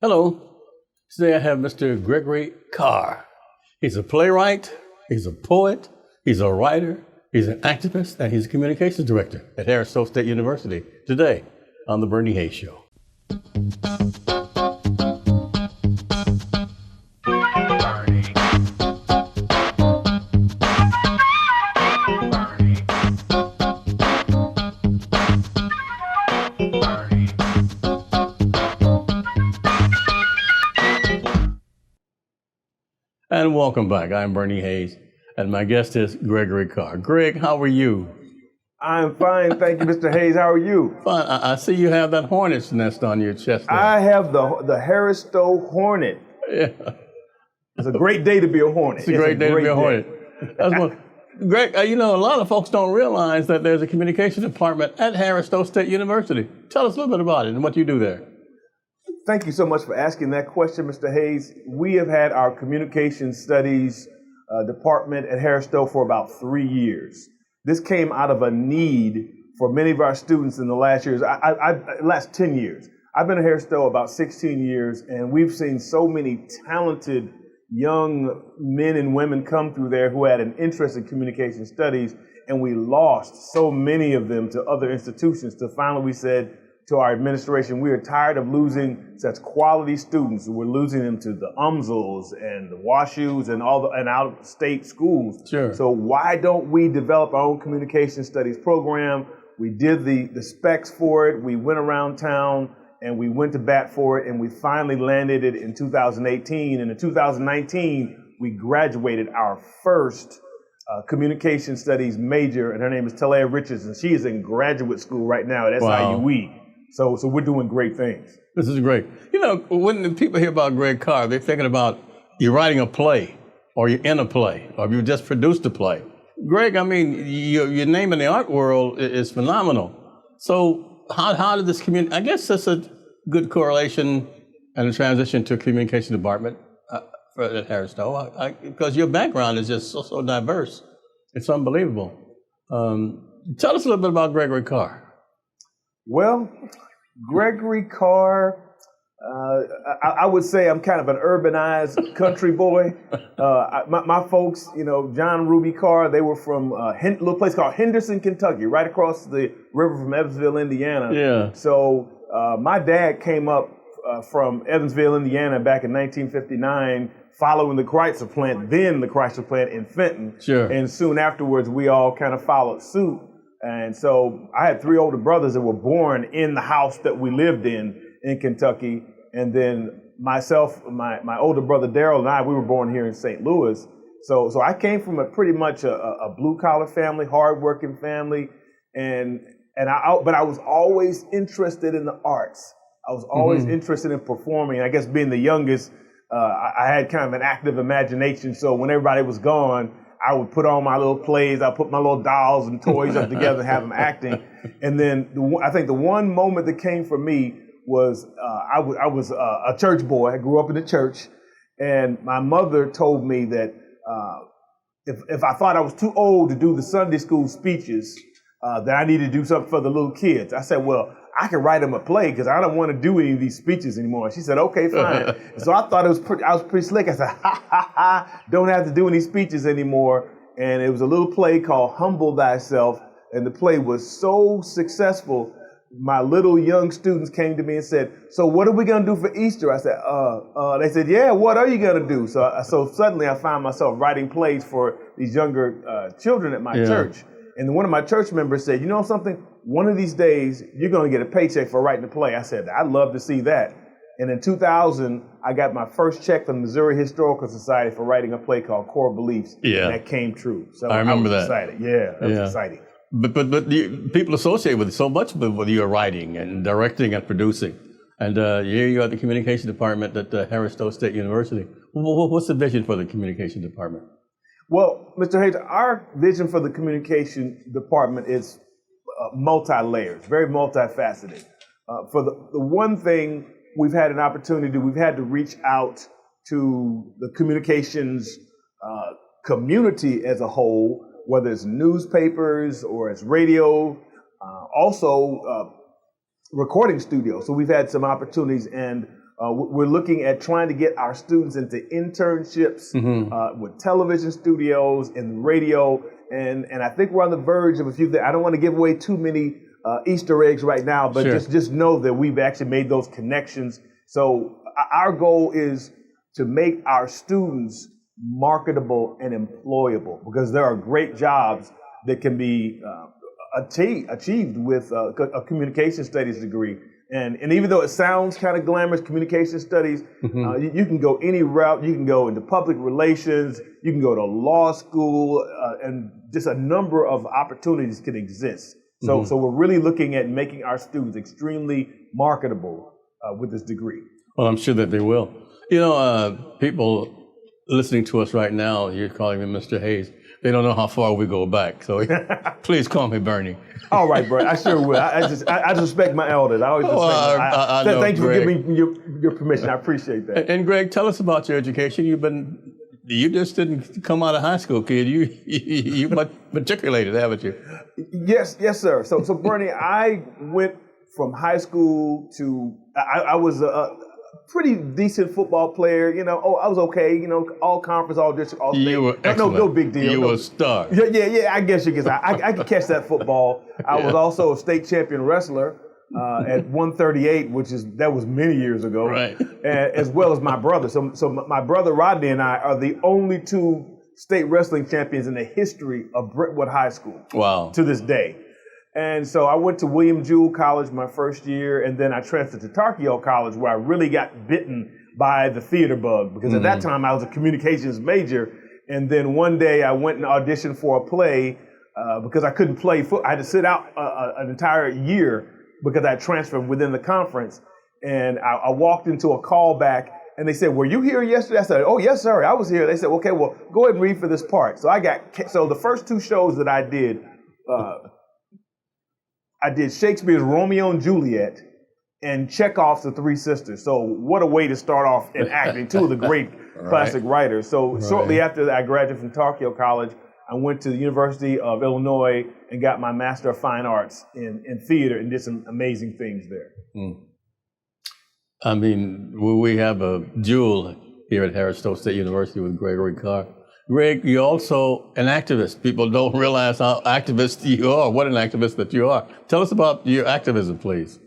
Hello. Today I have Mr. Gregory Carr. He's a playwright, he's a poet, he's a writer, he's an activist, and he's a communications director at Harris-Stowe State University. Today on The Bernie Hayes Show. And welcome back. I'm Bernie Hayes, and my guest is Gregory Carr. Greg, how are you? I'm fine, thank you, Mr. Hayes. How are you? Fine. I see you have that hornet's nest on your chest there. I have the Harris-Stowe Hornet. Yeah. It's a great day to be a hornet. It's a great day to be a hornet. That's one. Greg, a lot of folks don't realize that there's a communication department at Harris-Stowe State University. Tell us a little bit about it and what you do there. Thank you so much for asking that question, Mr. Hayes. We have had our communication studies department at Harris-Stowe for about 3 years. This came out of a need for many of our students in the last years, last 10 years. I've been at Harris-Stowe about 16 years, and we've seen so many talented young men and women come through there who had an interest in communication studies, and we lost so many of them to other institutions. So finally we said to our administration, we are tired of losing such quality students. We're losing them to the UMSLs and the WashUs and out-of-state schools. Sure. So why don't we develop our own communication studies program? We did the specs for it. We went around town and we went to bat for it, and we finally landed it in 2018. And in 2019, we graduated our first communication studies major, and her name is Talia Richards, and she is in graduate school right now at Wow. SIUE. So we're doing great things. This is great. When the people hear about Greg Carr, they're thinking about you writing a play, or you're in a play, or you just produced a play. Greg, your name in the art world is phenomenal. So how did this community? I guess that's a good correlation and a transition to a communication department at Harris-Stowe, because your background is just so diverse. It's unbelievable. Tell us a little bit about Gregory Carr. Well, Gregory Carr, I would say I'm kind of an urbanized country boy. My folks, John Ruby Carr, they were from a little place called Henderson, Kentucky, right across the river from Evansville, Indiana. Yeah. So my dad came up from Evansville, Indiana back in 1959, following the Chrysler plant, then the Chrysler plant in Fenton. Sure. And soon afterwards, we all kind of followed suit. And so I had 3 older brothers that were born in the house that we lived in Kentucky. And then myself, my older brother Daryl and I, we were born here in St. Louis. So I came from pretty much a blue collar family, hardworking family. But I was always interested in the arts. I was always interested in performing. I guess being the youngest, I had kind of an active imagination. So when everybody was gone, I would put on my little plays. I put my little dolls and toys up together and have them acting. And then I think the one moment that came for me was I was a church boy. I grew up in the church, and my mother told me that if I thought I was too old to do the Sunday school speeches, that I needed to do something for the little kids. I said, well, I can write them a play because I don't want to do any of these speeches anymore. And she said, okay, fine. So I thought I was pretty slick. I said, don't have to do any speeches anymore. And it was a little play called Humble Thyself. And the play was so successful. My little young students came to me and said, so what are we going to do for Easter? I said, they said, yeah, what are you going to do? So suddenly I found myself writing plays for these younger children at my church. And one of my church members said, you know something? One of these days, you're going to get a paycheck for writing a play. I said, I'd love to see that. And in 2000, I got my first check from the Missouri Historical Society for writing a play called Core Beliefs. Yeah. And that came true. So I remember that. Excited. Yeah, that was exciting. But people associate with so much with your writing and directing and producing. And here you are at the communication department at Harris-Stowe State University. What's the vision for the communication department? Well, Mr. Hayes, our vision for the communication department is multi-layered, very multifaceted. For the one thing, we've had an opportunity, we've had to reach out to the communications community as a whole, whether it's newspapers or it's radio, also recording studios. So we've had some opportunities, and We're looking at trying to get our students into internships with television studios and radio. And I think we're on the verge of a few things. I don't want to give away too many Easter eggs right now, but just know that we've actually made those connections. So our goal is to make our students marketable and employable, because there are great jobs that can be achieved with a communication studies degree. And even though it sounds kind of glamorous, communication studies, you can go any route. You can go into public relations, you can go to law school, and just a number of opportunities can exist. So we're really looking at making our students extremely marketable with this degree. Well, I'm sure that they will. You know, people listening to us right now, you're calling me Mr. Hayes. They don't know how far we go back, so please call me Bernie. All right, bro. I sure will. I just respect my elders. I always respect I know, thank you Greg, for giving me your permission. I appreciate that. And Greg, tell us about your education. You just didn't come out of high school, kid. You matriculated, haven't you? Yes, sir. So Bernie, I went from high school to I was a pretty decent football player. You know, I was okay. You know, all conference, all district, all state. You were excellent. No big deal. You were a star. Yeah. I guess you could say I could catch that football. I was also a state champion wrestler at 138, that was many years ago. Right. As well as my brother. So my brother Rodney and I are the only two state wrestling champions in the history of Brentwood High School. Wow. To this day. And so I went to William Jewell College my first year, and then I transferred to Tarkio College, where I really got bitten by the theater bug, because at that time I was a communications major. And then one day I went and auditioned for a play because I couldn't play football. I had to sit out an entire year because I transferred within the conference. And I walked into a callback, and they said, "Were you here yesterday?" I said, "Oh, yes, sir, I was here." They said, "Okay, well, go ahead and read for this part." So so the first two shows that I did Shakespeare's Romeo and Juliet and Chekhov's The Three Sisters. So what a way to start off in acting, two of the great classic writers. So shortly after I graduated from Tarkio College, I went to the University of Illinois and got my Master of Fine Arts in theater and did some amazing things there. I mean, we have a jewel here at Harris-Stowe State University with Gregory Carr. Greg, you're also an activist. People don't realize how activist you are, what an activist that you are. Tell us about your activism, please.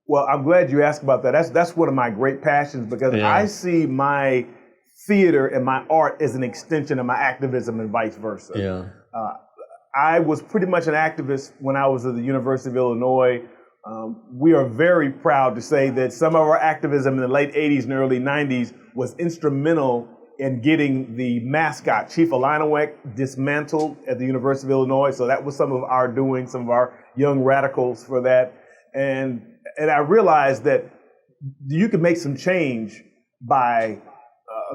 Well, I'm glad you asked about that. That's one of my great passions, because I see my theater and my art as an extension of my activism and vice versa. Yeah. I was pretty much an activist when I was at the University of Illinois. We are very proud to say that some of our activism in the late 80s and early 90s was instrumental in getting the mascot, Chief Illiniwek, dismantled at the University of Illinois. So that was some of our doing, some of our young radicals for that. And I realized that you can make some change by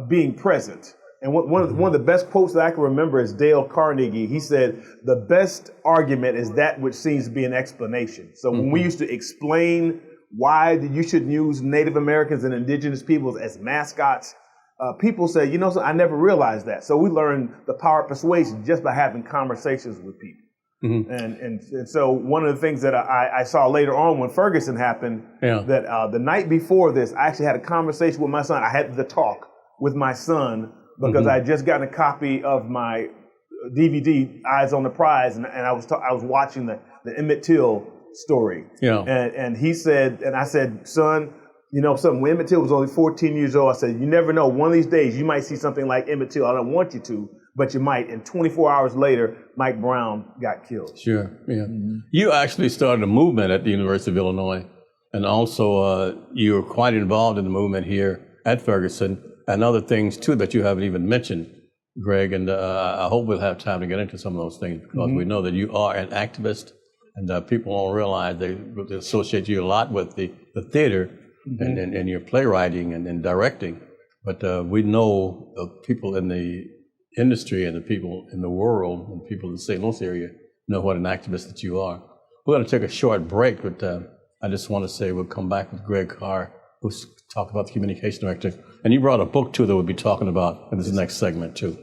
being present. And one of the best quotes that I can remember is Dale Carnegie. He said, "The best argument is that which seems to be an explanation." So when we used to explain why you should use Native Americans and indigenous peoples as mascots, people say, so I never realized that. So we learned the power of persuasion just by having conversations with people. And so one of the things that I saw later on when Ferguson happened, that the night before this, I actually had a conversation with my son. I had the talk with my son because I had just gotten a copy of my DVD, Eyes on the Prize, and I was watching the Emmett Till story. And he said, and I said, "Son, something, when Emmett Till was only 14 years old, I said, you never know, one of these days you might see something like Emmett Till. I don't want you to, but you might." And 24 hours later, Mike Brown got killed. Sure, yeah. You actually started a movement at the University of Illinois, and also you were quite involved in the movement here at Ferguson, and other things too that you haven't even mentioned, Greg. And I hope we'll have time to get into some of those things, because we know that you are an activist, and people don't realize they associate you a lot with the theater. And your playwriting and directing, but we know the people in the industry and the people in the world and people in the St. Louis area know what an activist that you are. We're going to take a short break, but I just want to say we'll come back with Greg Carr, who's talking about the communication director. And you brought a book too that we'll be talking about in this next segment too.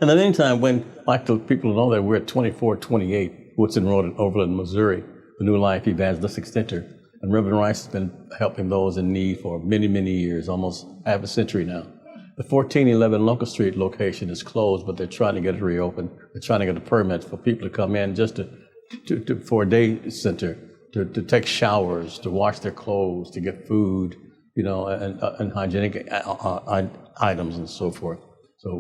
In the meantime, when like the people know that we're at 2428 Woodson Road in Overland, Missouri, the New Life Evangelistic Center. And Reverend Rice has been helping those in need for many, many years, almost half a century now. The 1411 Locust Street location is closed, but they're trying to get it reopened. They're trying to get a permit for people to come in just for a day center, to take showers, to wash their clothes, to get food, and hygienic items and so forth. So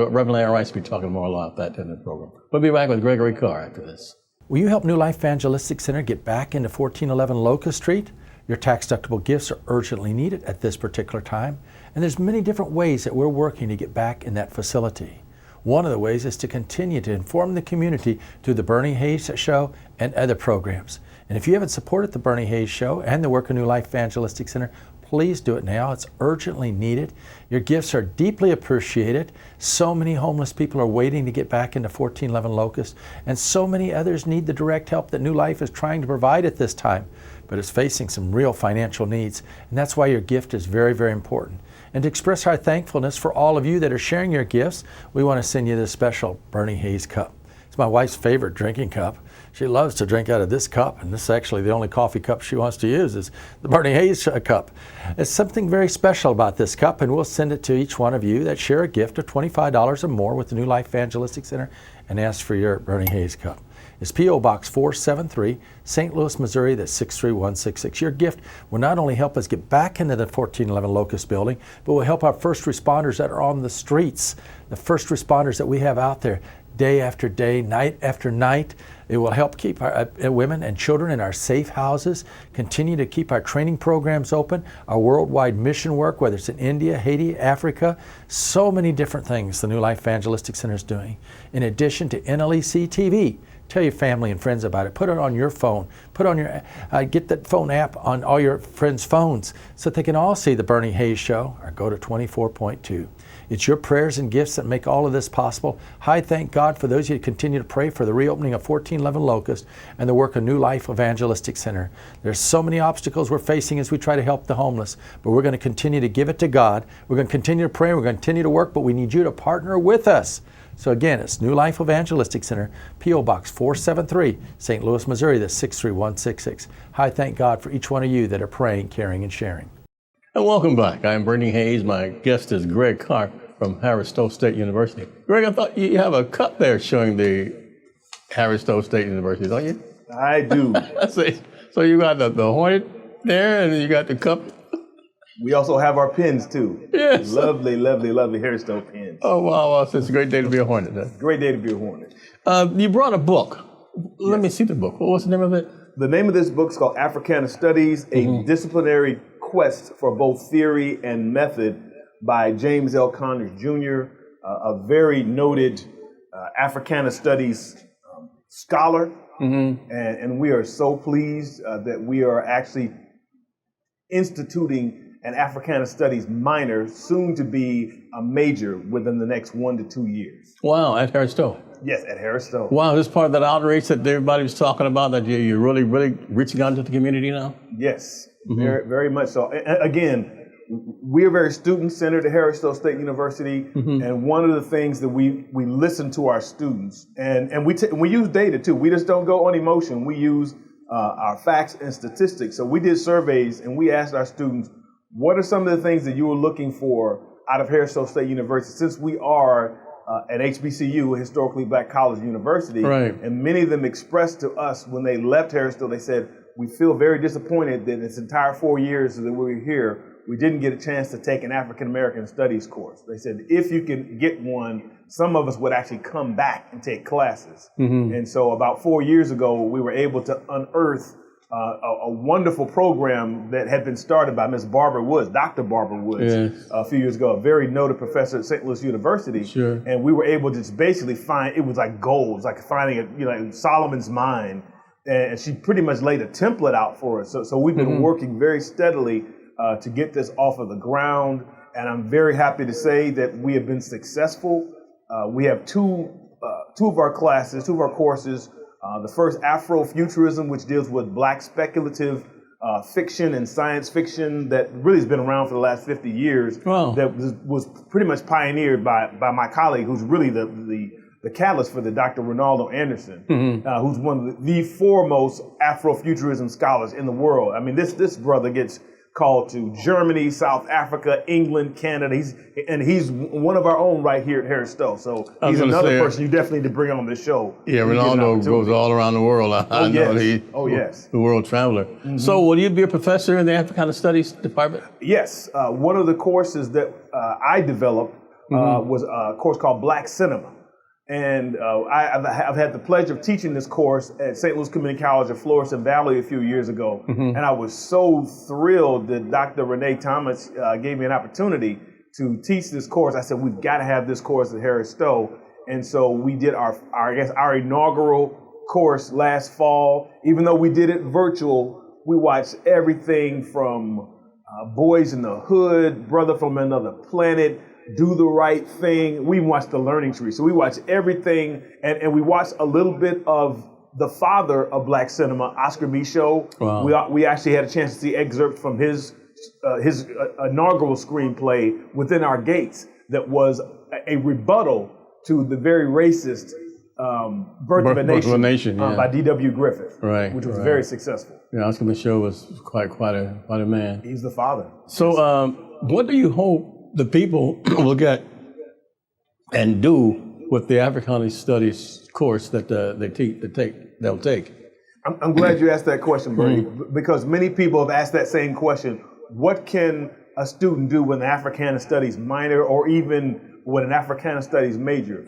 Reverend Larry Rice will be talking more about that in the program. We'll be back with Gregory Carr after this. Will you help New Life Evangelistic Center get back into 1411 Locust Street? Your tax-deductible gifts are urgently needed at this particular time, and there's many different ways that we're working to get back in that facility. One of the ways is to continue to inform the community through the Bernie Hayes Show and other programs. And if you haven't supported the Bernie Hayes Show and the work of New Life Evangelistic Center, please do it now. It's urgently needed. Your gifts are deeply appreciated. So many homeless people are waiting to get back into 1411 Locust, and so many others need the direct help that New Life is trying to provide at this time, but is facing some real financial needs. And that's why your gift is very, very important. And to express our thankfulness for all of you that are sharing your gifts, we want to send you this special Bernie Hayes cup. It's my wife's favorite drinking cup. She loves to drink out of this cup, and this is actually the only coffee cup she wants to use is the Bernie Hayes cup. There's something very special about this cup, and we'll send it to each one of you that share a gift of $25 or more with the New Life Evangelistic Center and ask for your Bernie Hayes cup. It's P.O. Box 473, St. Louis, Missouri, that's 63166. Your gift will not only help us get back into the 1411 Locust building, but will help our first responders that are on the streets, the first responders that we have out there day after day, night after night. It will help keep our women and children in our safe houses, continue to keep our training programs open, our worldwide mission work, whether it's in India, Haiti, Africa, so many different things the New Life Evangelistic Center is doing. In addition to NLEC-TV, tell your family and friends about it. Put it on your phone. Put on your get that phone app on all your friends' phones so that they can all see the Bernie Hayes Show or go to 24.2. It's your prayers and gifts that make all of this possible. I thank God for those of you who continue to pray for the reopening of 1411 Locust and the work of New Life Evangelistic Center. There's so many obstacles we're facing as we try to help the homeless, but we're going to continue to give it to God. We're going to continue to pray. We're going to continue to work, but we need you to partner with us. So again, it's New Life Evangelistic Center, P.O. Box 473, St. Louis, Missouri, that's 63166. I thank God for each one of you that are praying, caring, and sharing. And welcome back. I'm Bernie Hayes. My guest is Greg Carr from Harris-Stowe State University. Greg, I thought you have a cup there showing the Harris-Stowe State University, don't you? I do. So you got the Hornet there, and you got the cup. We also have our pins too. Yes. Lovely, lovely, lovely Harris-Stowe pins. Oh, wow. It's a great day to be a Hornet. Huh? Great day to be a Hornet. You brought a book. Let me see the book. What's the name of it? The name of this book is called Africana Studies, a disciplinary quest for both theory and method by James L. Connors Jr., a very noted Africana Studies scholar. And we are so pleased that we are actually instituting an Africana Studies minor, soon to be a major within the next 1 to 2 years. Wow, at Harris-Stowe. Yes, at Harris-Stowe. Wow, this is part of that outreach that everybody was talking about, that you're really, really reaching out to the community now? Yes, very, very much so. And again, we are very student-centered at Harris-Stowe State University, and one of the things that we listen to our students, and we use data too. We just don't go on emotion. We use our facts and statistics. So we did surveys, and we asked our students, what are some of the things that you were looking for out of Harris-Stowe State University, since we are at HBCU, Historically Black College University, right. And many of them expressed to us when they left Harris-Stowe, they said, we feel very disappointed that this entire 4 years that we were here, we didn't get a chance to take an African American Studies course. They said, if you can get one, some of us would actually come back and take classes. And so about 4 years ago, we were able to unearth a wonderful program that had been started by Miss Barbara Woods, Dr. Barbara Woods, a few years ago, a very noted professor at St. Louis University. Sure. And we were able to just basically find, it was like gold, it was like finding Solomon's mine. And she pretty much laid a template out for us. So we've been working very steadily to get this off of the ground. And I'm very happy to say that we have been successful. We have two of our courses. The first, Afrofuturism, which deals with Black speculative fiction and science fiction that really has been around for the last 50 years. Wow. That was pretty much pioneered by my colleague, who's really the the catalyst for the Dr. Ronaldo Anderson, who's one of the foremost Afrofuturism scholars in the world. I mean, this brother gets called to Germany, South Africa, England, Canada. He's one of our own right here at Harris-Stowe. So he's another person you definitely need to bring on this show. Yeah, Ronaldo goes all around the world. I know he's the world traveler. So will you be a professor in the Africana Studies department? Yes. One of the courses that I developed was a course called Black Cinema. And I've had the pleasure of teaching this course at St. Louis Community College of Florissant Valley a few years ago. And I was so thrilled that Dr. Renee Thomas gave me an opportunity to teach this course. I said, we've got to have this course at Harris-Stowe. And so we did our inaugural course last fall. Even though we did it virtual, we watched everything from Boys in the Hood, Brother from Another Planet, Do the Right Thing. We watched The Learning Tree. So we watched everything, and we watched a little bit of the father of Black cinema, Oscar Micheaux. Wow. We actually had a chance to see excerpts from his inaugural screenplay, Within Our Gates, that was a rebuttal to the very racist Birth of a Nation by D.W. Griffith, which was very successful. Yeah, Oscar Micheaux was quite a man. He's the father. So what do you hope the people will get and do with the Africana Studies course that they'll take? I'm glad you asked that question, Bernie, because many people have asked that same question. What can a student do with an Africana Studies minor or even with an Africana Studies major?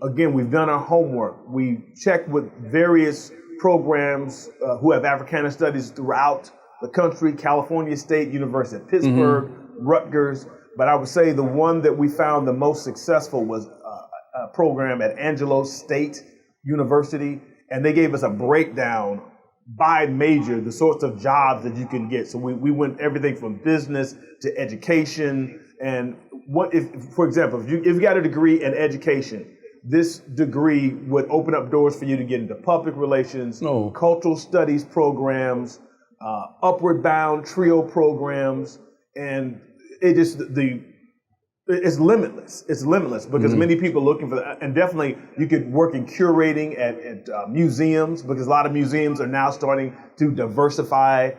Again, we've done our homework. We've checked with various programs who have Africana Studies throughout the country, California State University of Pittsburgh, Rutgers. But I would say the one that we found the most successful was a program at Angelo State University. And they gave us a breakdown by major, the sorts of jobs that you can get. So we went everything from business to education. And for example, if you got a degree in education, this degree would open up doors for you to get into public relations, cultural studies programs, upward bound trio programs, and it's limitless. It's limitless because many people are looking for that. And definitely you could work in curating at museums, because a lot of museums are now starting to diversify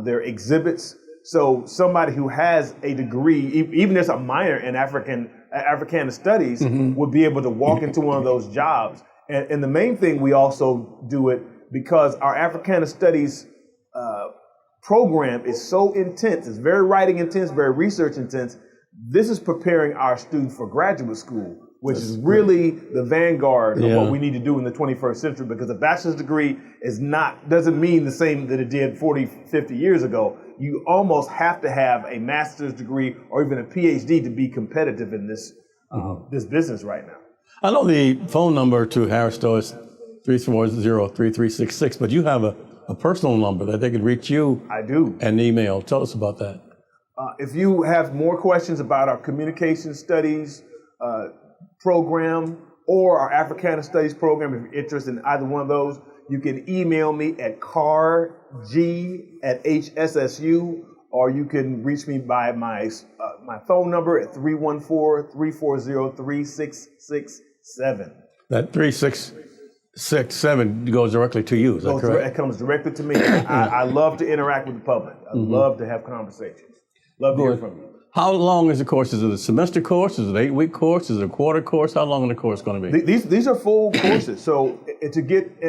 their exhibits. So somebody who has a degree, even if it's a minor in Africana Studies, would be able to walk into one of those jobs. And the main thing, we also do it because our Africana Studies program is so intense. It's very writing intense, very research intense. This is preparing our students for graduate school, which is really the vanguard of what we need to do in the 21st century, because a bachelor's degree doesn't mean the same that it did 40, 50 years ago. You almost have to have a master's degree or even a PhD to be competitive in this this business right now. I know the phone number to Harris-Stowe is 340-3366, but you have a personal number that they can reach you. I do. And email. Tell us about that. If you have more questions about our communication studies program or our Africana Studies program, if you're interested in either one of those, you can email me at carg@hssu, or you can reach me by my phone number at 314-340-3667. That 3667 goes directly to you, is that correct? It comes directly to me. I love to interact with the public. I love to have conversations. Love to hear from you. How long is the course? Is it a semester course? Is it an 8-week course? Is it a quarter course? How long is the course going to be? These are full courses. So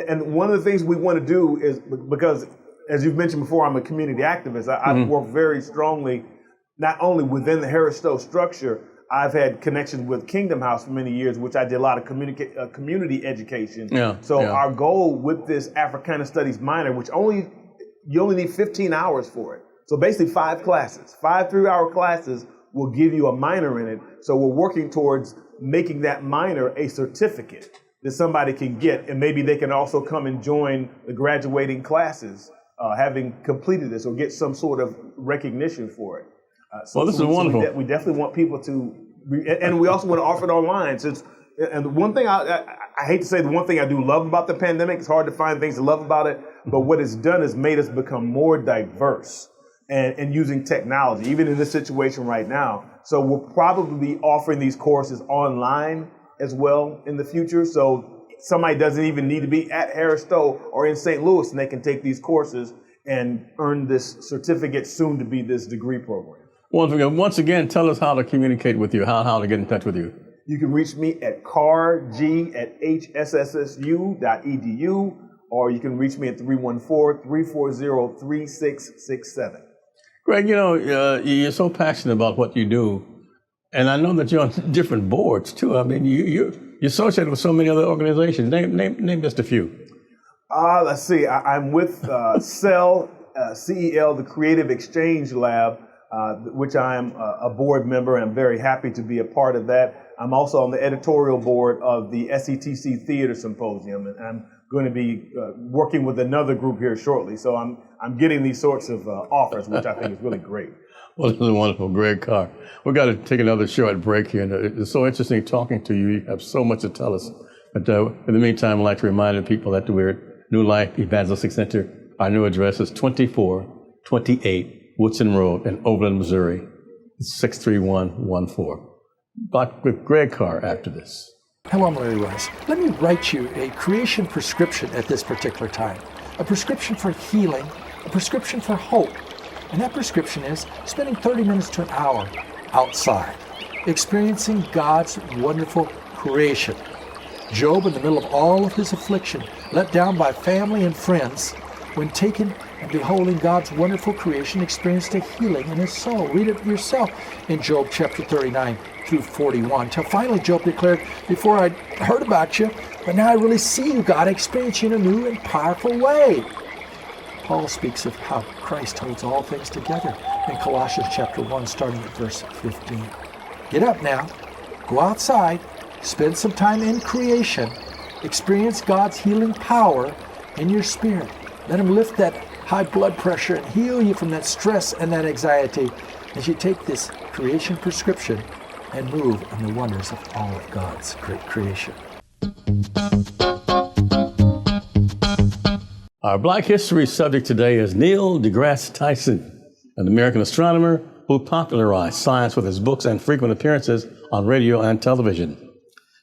and one of the things we want to do is, because as you've mentioned before, I'm a community activist. I've worked very strongly, not only within the Harris-Stowe structure. I've had connections with Kingdom House for many years, which I did a lot of community education. Our goal with this Africana Studies minor, which you only need 15 hours for it. So basically 5 classes, 5 3-hour classes will give you a minor in it. So we're working towards making that minor a certificate that somebody can get, and maybe they can also come and join the graduating classes, having completed this, or get some sort of recognition for it. This is wonderful. We definitely want people to, and we also want to offer it online. And the one thing I hate to say, the one thing I do love about the pandemic, it's hard to find things to love about it, but what it's done is made us become more diverse and using technology, even in this situation right now. So we'll probably be offering these courses online as well in the future. So somebody doesn't even need to be at Harris-Stowe or in St. Louis, and they can take these courses and earn this certificate, soon to be this degree program. Once again, tell us how to communicate with you, how to get in touch with you. You can reach me at carg@hssu.edu, or you can reach me at 314-340-3667. Greg, you're so passionate about what you do, and I know that you're on different boards too. I mean, you're associated with so many other organizations. Name just a few. Let's see. I'm with CEL, CEL, the Creative Exchange Lab, which I'm a board member, and I'm very happy to be a part of that. I'm also on the editorial board of the SETC Theater Symposium, and I'm going to be working with another group here shortly. So I'm getting these sorts of offers, which I think is really great. Well, this is wonderful, Greg Carr. We've got to take another short break here, and it's so interesting talking to you. You have so much to tell us. But in the meantime, I'd like to remind the people that we're at New Life Evangelistic Center. Our new address is 2428 Woodson Road in Overland, Missouri, 63114. Back with Greg Carr after this. Hello, I'm Larry Rice. Let me write you a creation prescription at this particular time. A prescription for healing, a prescription for hope. And that prescription is spending 30 minutes to an hour outside, experiencing God's wonderful creation. Job, in the middle of all of his affliction, let down by family and friends, when taken and beholding God's wonderful creation, experienced a healing in his soul. Read it yourself in Job chapter 39 through 41. Till finally Job declared, before I heard about you, but now I really see you, God, experience you in a new and powerful way. Paul speaks of how Christ holds all things together in Colossians chapter 1, starting at verse 15. Get up now, go outside, spend some time in creation, experience God's healing power in your spirit. Let him lift that high blood pressure and heal you from that stress and that anxiety as you take this creation prescription and move in the wonders of all of God's great creation. Our Black History subject today is Neil deGrasse Tyson, an American astronomer who popularized science with his books and frequent appearances on radio and television.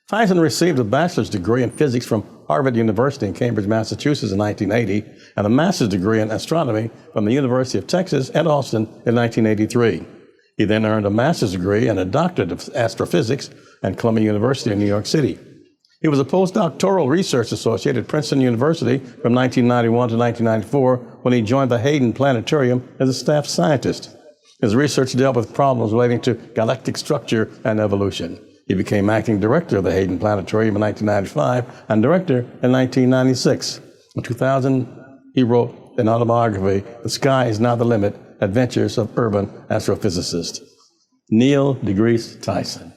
Tyson received a bachelor's degree in physics from Harvard University in Cambridge, Massachusetts in 1980, and a master's degree in astronomy from the University of Texas at Austin in 1983. He then earned a master's degree and a doctorate of astrophysics at Columbia University in New York City. He was a postdoctoral research associate at Princeton University from 1991 to 1994 when he joined the Hayden Planetarium as a staff scientist. His research dealt with problems relating to galactic structure and evolution. He became acting director of the Hayden Planetarium in 1995 and director in 1996. In 2000, he wrote an autobiography, The Sky Is Not the Limit, Adventures of Urban Astrophysicist. Neil deGrasse Tyson.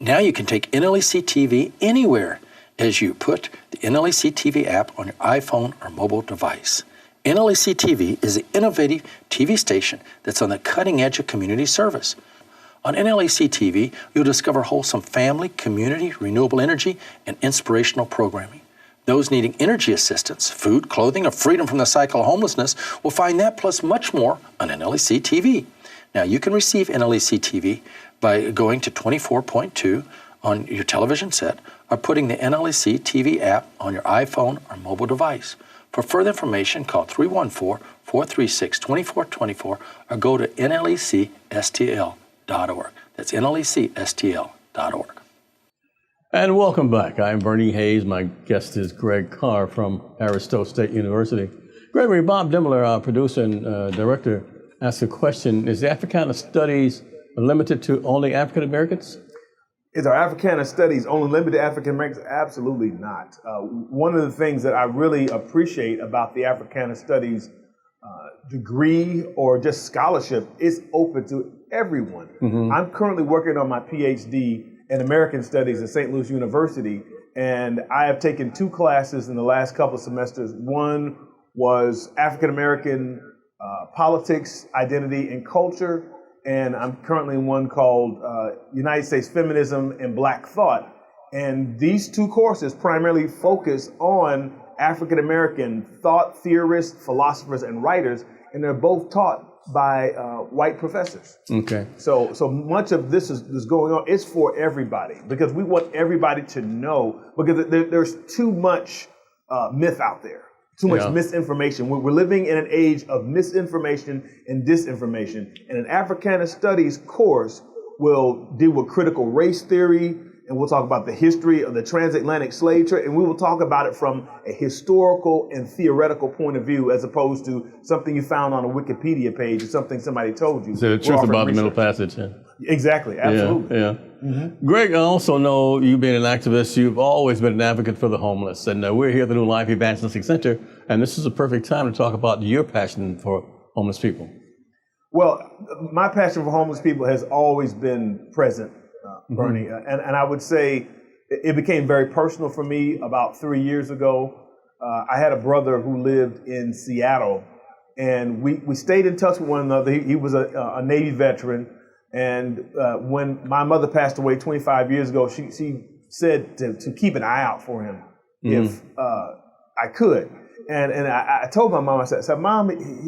Now you can take NLEC-TV anywhere as you put the NLEC-TV app on your iPhone or mobile device. NLEC-TV is an innovative TV station that's on the cutting edge of community service. On NLEC-TV, you'll discover wholesome family, community, renewable energy, and inspirational programming. Those needing energy assistance, food, clothing, or freedom from the cycle of homelessness will find that plus much more on NLEC-TV. Now, you can receive NLEC-TV by going to 24.2 on your television set or putting the NLEC-TV app on your iPhone or mobile device. For further information, call 314-436-2424 or go to NLECSTL.org. That's NLECSTL.org. And welcome back. I'm Bernie Hayes. My guest is Greg Carr from Harris-Stowe State University. Gregory, Bob Dimmler, our producer and director, asked a question. Is the Africana studies limited to only African Americans? Is our Africana studies only limited to African Americans? Absolutely not. One of the things that I really appreciate about the Africana studies degree or just scholarship is open to everyone. Mm-hmm. I'm currently working on my PhD in American Studies at St. Louis University, and I have taken 2 classes in the last couple of semesters. One was African American politics, identity, and culture, and I'm currently in one called United States Feminism and Black Thought. And these 2 courses primarily focus on African American thought theorists, philosophers, and writers, and they're both taught by white professors. Okay. So much of this is going on. It's for everybody because we want everybody to know, because there's too much myth out there, too much misinformation. We're living in an age of misinformation and disinformation. And an Africana Studies course will deal with critical race theory, and we'll talk about the history of the transatlantic slave trade, and we will talk about it from a historical and theoretical point of view, as opposed to something you found on a Wikipedia page or something somebody told you. So the truth about the Middle Passage. Yeah. Exactly, absolutely. Yeah. Mm-hmm. Greg, I also know you being an activist, you've always been an advocate for the homeless, and we're here at the New Life Evangelistic Center, and this is a perfect time to talk about your passion for homeless people. Well, my passion for homeless people has always been present, Bernie, and I would say it became very personal for me about 3 years ago. I had a brother who lived in Seattle, and we stayed in touch with one another. He was a Navy veteran, and when my mother passed away 25 years ago, she said to keep an eye out for him if I could. And I told my mom, I said, Mom,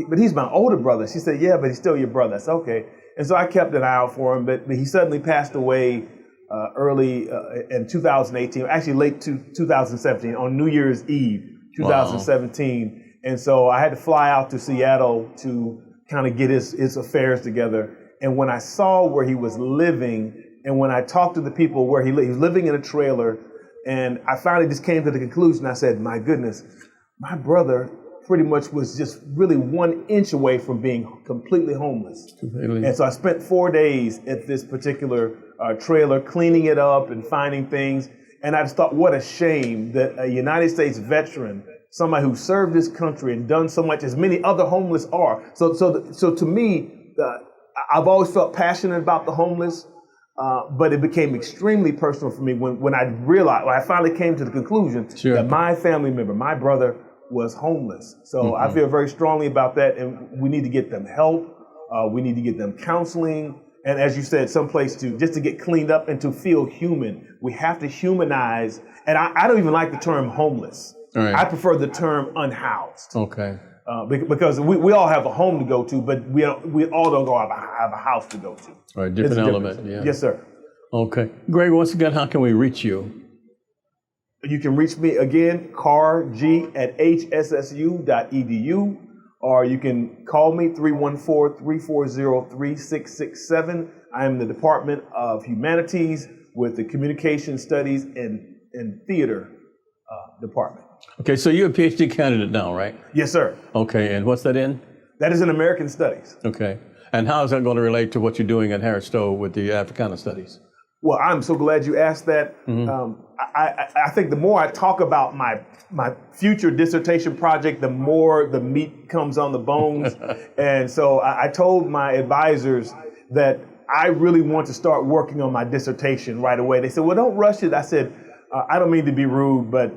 but he's my older brother. She said, yeah, but he's still your brother. I said, okay. And so I kept an eye out for him, but he suddenly passed away early in 2018, actually late 2017, on New Year's Eve, 2017. Wow. And so I had to fly out to Seattle to kind of get his affairs together. And when I saw where he was living, and when I talked to the people where he was living in a trailer, and I finally just came to the conclusion, I said, my goodness, my brother pretty much was just really 1 inch away from being completely homeless. Completely. And so I spent 4 days at this particular trailer, cleaning it up and finding things. And I just thought, what a shame that a United States veteran, somebody who served this country and done so much, as many other homeless are. So to me, I've always felt passionate about the homeless, but it became extremely personal for me when I realized, when I finally came to the conclusion that my family member, my brother, was homeless. So I feel very strongly about that, and we need to get them help. We need to get them counseling. And as you said, someplace just to get cleaned up and to feel human. We have to humanize. And I don't even like the term homeless. Right. I prefer the term unhoused. Okay. Because we all have a home to go to, but we all don't have a house to go to. All right, different element. Yeah. Yes, sir. Okay. Greg, once again, how can we reach you? You can reach me again, carg@hssu.edu, or you can call me 314-340-3667. I am in the Department of Humanities with the Communication Studies and Theater Department. Okay, so you're a PhD candidate now, right? Yes, sir. Okay, and what's that in? That is in American Studies. Okay, and how is that going to relate to what you're doing at Harris-Stowe with the Africana Studies? Well, I'm so glad you asked that. I think the more I talk about my future dissertation project, the more the meat comes on the bones. And so I told my advisors that I really want to start working on my dissertation right away. They said, well, don't rush it. I said, I don't mean to be rude, but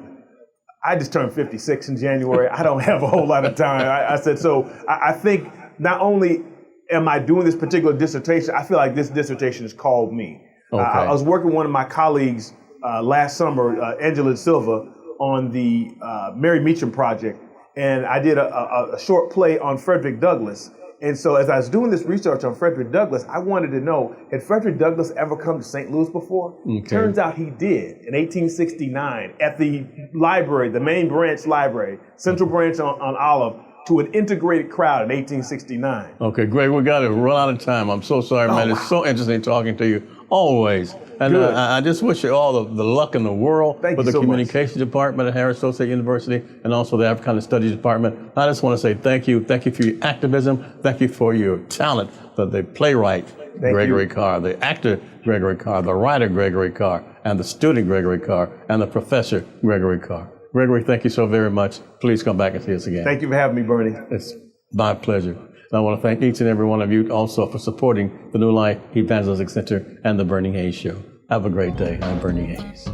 I just turned 56 in January. I don't have a whole lot of time. I said, so I think not only am I doing this particular dissertation, I feel like this dissertation has called me. Okay. I was working with one of my colleagues last summer, Angela Silva, on the Mary Meacham project, and I did a short play on Frederick Douglass. And so as I was doing this research on Frederick Douglass, I wanted to know, had Frederick Douglass ever come to St. Louis before? Okay. Turns out he did in 1869 at the library, the main branch library, Central Branch on Olive, to an integrated crowd in 1869. Okay, Greg, we got to run out of time. I'm so sorry, man. Wow. It's so interesting talking to you, always. And I just wish you all the luck in the world with the Communications Department at Harris-Stowe State University and also the Africana Studies Department. I just want to say thank you. Thank you for your activism. Thank you for your talent, for the playwright, Gregory Carr, the actor, Gregory Carr, the writer, Gregory Carr, and the student, Gregory Carr, and the professor, Gregory Carr. Gregory, thank you so very much. Please come back and see us again. Thank you for having me, Bernie. It's my pleasure. And I want to thank each and every one of you also for supporting the New Life Evangelistic Center and the Bernie Hayes Show. Have a great day. I'm Bernie Hayes.